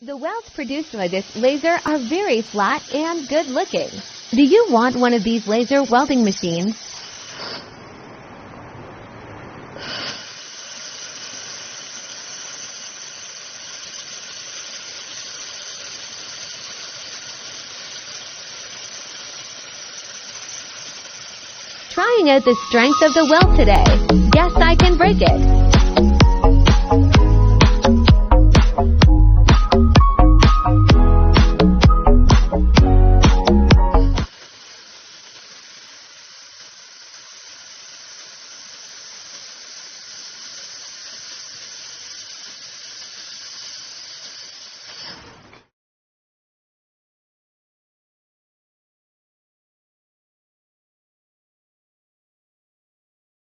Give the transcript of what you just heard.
The welds produced by this laser are very flat and good looking. Do you want one of these laser welding machines? Trying out the strength of the weld today. Yes, I can break it.